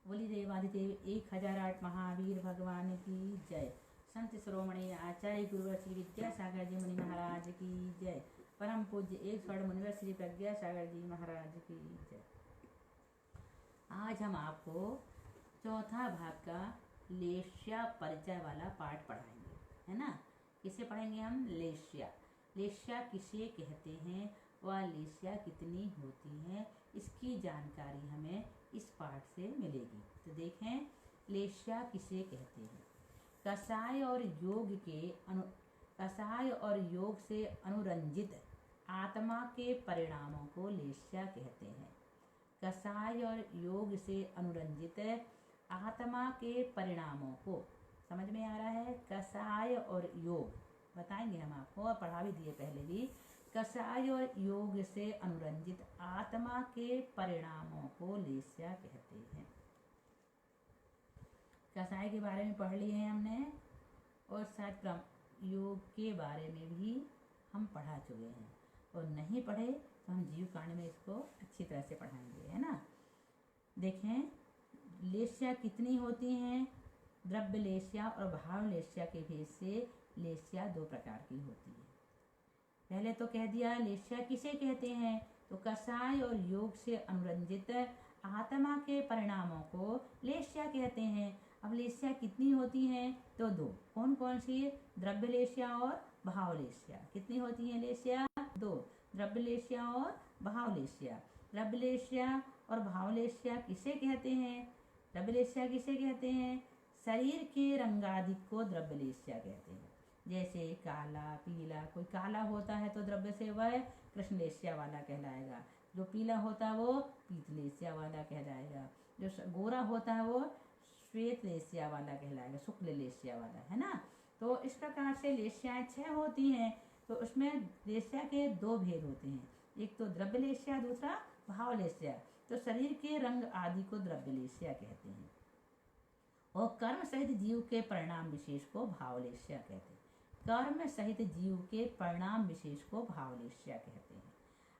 बोली देवादिदेव 1008 महावीर भगवान की जय। संत शिरोमणि आचार्य गुरुवर श्री विद्यासागर जी मुनि महाराज की जय। परम पूज्य एक स्वर्ण मुनिवर श्री प्रज्ञा सागर जी महाराज की जय। आज हम आपको चौथा भाग का लेस्या परिचय वाला पाठ पढ़ाएंगे, है ना। किसे पढ़ेंगे हम? लेस्या। लेस्या किसे कहते हैं, वह लेस्या कितनी होती है, इसकी जानकारी हमें इस पाठ से मिलेगी। तो देखें, लेस्या किसे कहते हैं। कषाय और योग से अनुरंजित आत्मा के परिणामों को लेस्या कहते हैं। कषाय और योग से अनुरंजित आत्मा के परिणामों को, समझ में आ रहा है? कषाय और योग बताएंगे हम आपको, और पढ़ा भी दिए पहले भी। कषाय और योग से अनुरंजित आत्मा के परिणामों को लेस्या कहते हैं। कषाय के बारे में पढ़ लिए हैं हमने, और साथ योग के बारे में भी हम पढ़ा चुके हैं, और नहीं पढ़े तो हम जीव कांड में इसको अच्छी तरह से पढ़ाएंगे, है ना। देखें, लेस्या कितनी होती हैं। द्रव्य लेस्या और भाव लेस्या के भेद से लेस्या दो प्रकार की होती है। पहले तो कह दिया लेस्या किसे कहते हैं, तो कषाय और योग से अनुरंजित आत्मा के परिणामों को लेस्या कहते हैं। अब लेस्या कितनी होती हैं, तो दो। कौन कौन सी? द्रव्य लेस्या और भाव लेस्या। कितनी होती हैं लेस्या? दो, द्रव्य लेस्या और भाव लेस्या। द्रव्य लेस्या और भाव लेस्या किसे कहते हैं? द्रव्य लेस्या किसे कहते हैं? शरीर के रंगादि को द्रव्य लेस्या कहते हैं। जैसे काला, पीला, कोई काला होता है तो द्रव्य से वह कृष्ण लेस्या वाला कहलाएगा। जो पीला होता है वो पीत लेस्या वाला कहलाएगा। जो गोरा होता है वो श्वेत लेस्या वाला कहलाएगा, शुक्ल लेस्या वाला, है ना। तो इस प्रकार से लेस्याएं 6 होती हैं। तो उसमें लेस्या के दो भेद होते हैं, एक तो द्रव्य लेस्या, दूसरा भाव लेस्या। तो शरीर के रंग आदि को द्रव्य लेस्या कहते हैं, और कर्म सहित जीव के परिणाम विशेष को भाव लेस्या कहते हैं। कर्म सहित जीव के परिणाम विशेष को भाव लेस्या कहते हैं।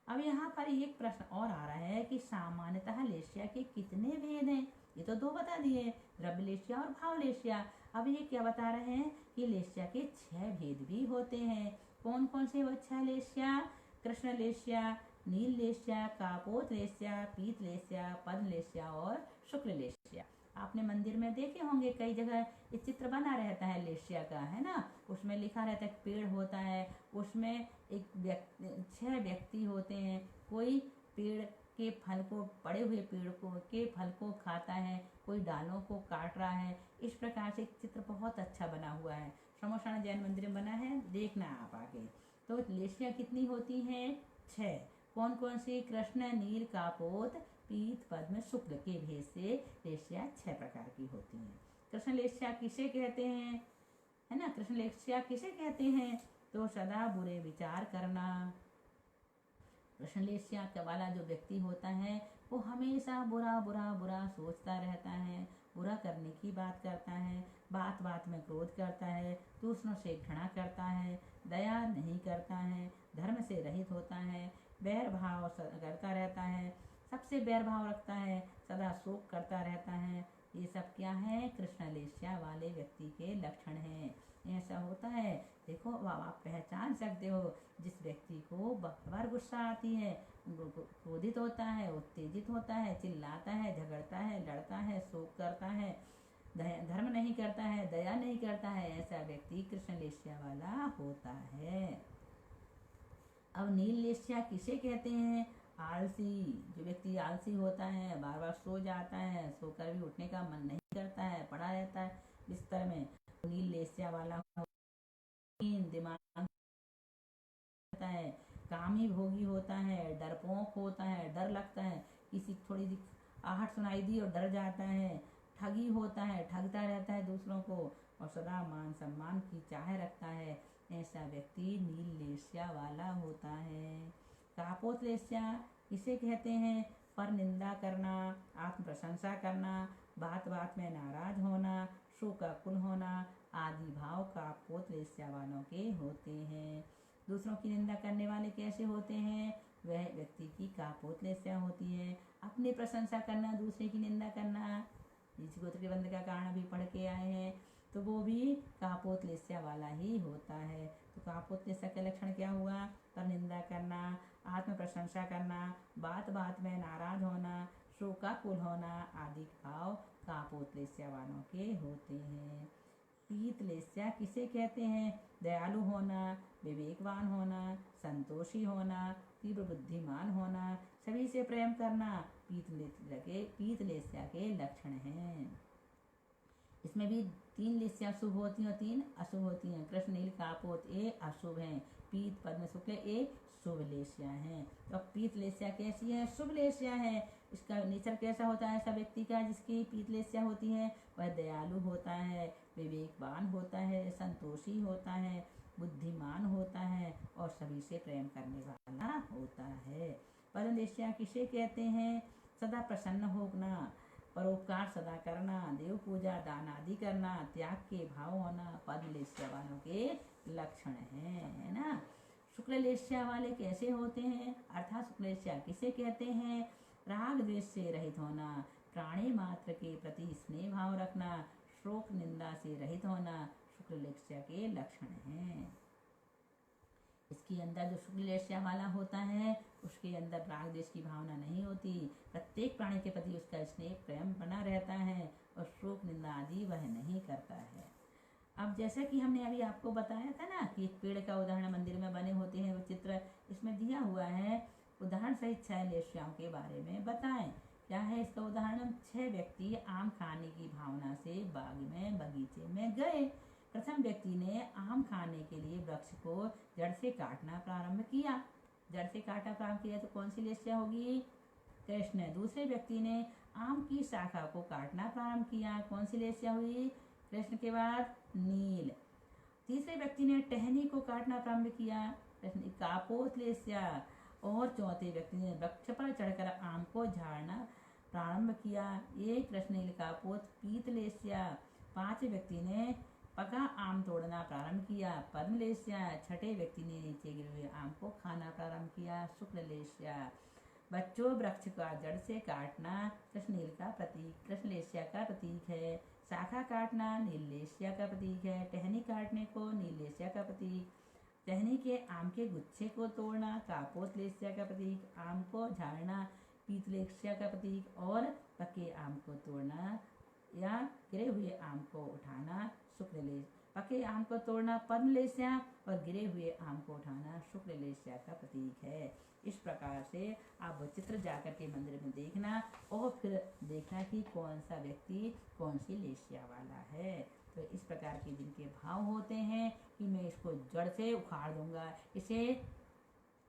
अब यहाँ पर एक प्रश्न और आ रहा है कि सामान्यतः लेस्या के कितने भेद हैं। ये तो दो बता दिए, द्रव्य लेस्या और भाव लेस्या। अब ये क्या बता रहे हैं कि लेस्या के 6 भेद भी होते हैं। कौन कौन से वो 6 लेस्या? कृष्ण लेस्या, नील लेस्या, कापोत लेस्या, पीत लेस्या, पद्म लेस्या और शुक्ल लेस्या। आपने मंदिर में देखे होंगे, कई जगह ये चित्र बना रहता है लेस्या का, है ना। उसमें लिखा रहता है, पेड़ होता है, उसमें 6 व्यक्ति होते हैं। कोई पेड़ के फल को, पड़े हुए पेड़ के फल को खाता है, कोई डालों को काट रहा है। इस प्रकार से एक चित्र बहुत अच्छा बना हुआ है, श्रमोशान जैन मंदिर में बना है, देखना आप आगे। तो लेस्या कितनी होती हैं? 6। कौन कौन सी? कृष्ण, नील, कापोत, पीत, पद्म, शुक्ल के भेद से लेस्या 6 प्रकार की होती हैं। कृष्ण लेस्या किसे कहते हैं, है ना। कृष्ण लेस्या किसे कहते हैं? तो सदा बुरे विचार करना। कृष्ण लेस्या वाला जो व्यक्ति होता है वो हमेशा बुरा बुरा बुरा सोचता रहता है, बुरा करने की बात करता है, बात बात में क्रोध करता है, दूसरों से घृणा करता है, दया नहीं करता है, धर्म से रहित होता है, बैर भाव करता रहता है, सबसे बैर भाव रखता है, सदा शोक करता रहता है। ये सब क्या है? कृष्ण लेस्या वाले व्यक्ति के लक्षण हैं। ऐसा होता है, देखो आप पहचान सकते हो। जिस व्यक्ति को बार गुस्सा आती है, क्रोधित होता है, उत्तेजित होता है, चिल्लाता है, झगड़ता है, लड़ता है, शोक करता है, धर्म नहीं करता है, दया नहीं करता है, ऐसा व्यक्ति कृष्ण लेस्या वाला होता है। अब नील लेस्या किसे कहते हैं? आलसी। जो व्यक्ति आलसी होता है, बार बार सो जाता है, सोकर भी उठने का मन नहीं करता है, पड़ा रहता है बिस्तर में, नील लेस्या वाला दिमाग होता है, कामी भोगी होता है, डरपोक होता है, डर लगता है, किसी थोड़ी सी आहट सुनाई दी और डर जाता है, ठगी होता है, ठगता रहता है दूसरों को, और सदा मान सम्मान की चाह रखता है। ऐसा व्यक्ति नील लेस्या वाला होता है। कापोत लेस्या किसे कहते हैं? पर निंदा करना, आत्म प्रशंसा करना, बात बात में नाराज होना, शोकाकुल होना आदि भाव कापोत लेस्या वालों के होते हैं। दूसरों की निंदा करने वाले कैसे होते हैं? वह व्यक्ति की कापोत लेस्या होती है। अपनी प्रशंसा करना, दूसरे की निंदा करना नीच गोत्र के बंध का कारण अभी पढ़ के आए हैं, तो वो भी कापोत लेस्या वाला ही होता है। तो कापोत लेस्या का लक्षण क्या हुआ? पर निंदा करना, आत्म प्रशंसा करना, बात बात में नाराज होना, शोकाकुल होना आदि भाव कापोत लेस्या वालों के होते हैं। पीत लेस्या किसे कहते हैं? दयालु होना, विवेकवान होना, संतोषी होना, तीव्र बुद्धिमान होना, सभी से प्रेम करना पीत लेस्या के लक्षण हैं। इसमें भी 3 लेस्या शुभ होती हैं और 3 अशुभ होती हैं। कृष्ण नील कापोत ए अशुभ हैं, पीत पद्म शुक्ल ए शुभ लेस्या हैं। तो अब पीत लेस्या कैसी है? शुभ लेस्या है। इसका नेचर कैसा होता है? ऐसा व्यक्ति का जिसकी पीत लेस्या होती है वह दयालु होता है, विवेकवान होता है, संतोषी होता है, बुद्धिमान होता है और सभी से प्रेम करने वाला होता है। पद्म लेस्या किसे कहते हैं? सदा प्रसन्न होना, परोपकार सदा करना, देव पूजा दान आदि करना, त्याग के भाव होना पद्म लेस्या वालों के लक्षण हैं, है ना। शुक्ल लेस्या वाले कैसे होते हैं? अर्थात शुक्ल लेस्या किसे कहते हैं? राग द्वेष से रहित होना, प्राणी मात्र के प्रति स्नेह भाव रखना, शोक निंदा से रहित होना शुक्ल लेस्या के लक्षण हैं। इसके अंदर जो शुक्ल लेस्या वाला होता है उसके अंदर राग द्वेष की भावना नहीं होती, प्रत्येक प्राणी के प्रति उसका स्नेह प्रेम बना रहता है और शोक निंदा आदि वह नहीं करता है। अब जैसा कि हमने अभी आपको बताया था ना कि एक पेड़ का उदाहरण मंदिर में बने होते हैं, वो चित्र इसमें दिया हुआ है। उदाहरण सहित 6 लेस्याओं के बारे में बताएं। क्या है इसका उदाहरण? 6 व्यक्ति आम खाने की भावना से बाग में बगीचे में गए। प्रथम व्यक्ति ने आम खाने के लिए वृक्ष को जड़ से काटना प्रारंभ किया। जड़ से काटा प्रारंभ किया तो कौन सी लेस्या होगी? कृष्ण। दूसरे व्यक्ति ने आम की शाखा को काटना प्रारंभ किया, कौन सी लेस्या हुई? कृष्ण के बाद नील। तीसरे व्यक्ति ने टहनी को काटना प्रारंभ किया, कृष्ण कापोत लेस्या। और चौथे व्यक्ति ने वृक्ष पर चढ़कर आम को झाड़ना प्रारंभ किया, ये कृष्ण नील कापोत पीत लेस्या। पांचवें व्यक्ति ने पका आम तोड़ना प्रारंभ किया, पद्म लेस्या। छठे व्यक्ति ने नीचे गिरे हुए आम को खाना प्रारंभ किया, शुक्ल लेस्या। बच्चों, वृक्ष का जड़ से काटना कृष्ण नील का प्रतीक, कृष्ण लेस्या का प्रतीक है। शाखा काटना नील लेस्या का प्रतीक है। टहनी काटने को नील लेस्या का प्रतीक। टहनी के आम के गुच्छे को तोड़ना कापोत लेस्या का प्रतीक। आम को झाड़ना पीत लेस्या का प्रतीक। और पके आम को तोड़ना या गिरे हुए आम को उठाना शुक्ल लेस्या। पके आम को तोड़ना पद्म लेस्या और गिरे हुए आम को उठाना शुक्ल लेस्या का प्रतीक है। इस प्रकार से आप वो चित्र जाकर के मंदिर में देखना और फिर देखना कि कौन सा व्यक्ति कौन सी लेस्या वाला है। तो इस प्रकार के जिनके भाव होते हैं कि मैं इसको जड़ से उखाड़ दूंगा, इसे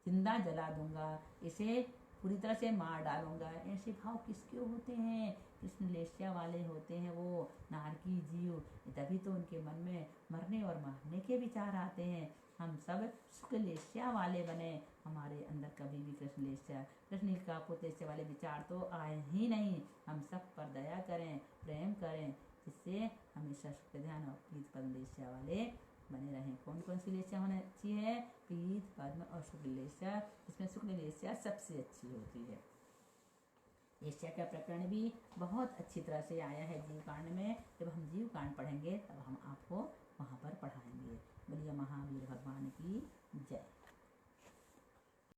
जिंदा जला दूंगा, इसे पूरी तरह से मार डालूंगा, ऐसे भाव किसके होते हैं? कृष्ण लेस्या वाले होते हैं, वो नारकी जीव। तभी तो उनके मन में मरने और मारने के विचार आते हैं। हम सब शुक्ल लेस्या वाले बने, हमारे अंदर कभी भी कृष्ण लेस्या कृष्ण नील कापोत लेस्या वाले विचार तो आए ही नहीं। हम सब पर दया करें, प्रेम करें, जिससे हमेशा शुक्ल ध्यान और पीत पद्म लेस्या वाले बने रहें। कौन कौन सी लेस्या होनी अच्छी है? पीत पद्म और शुक्ल लेस्या। इसमें शुक्ल लेस्या सबसे अच्छी होती है। लेस्या का प्रकरण भी बहुत अच्छी तरह से आया है जीव कांड में। जब हम जीव कांड पढ़ेंगे तब हम आपको वहाँ पर पढ़ाएंगे। बोलिए महावीर भगवान की जय।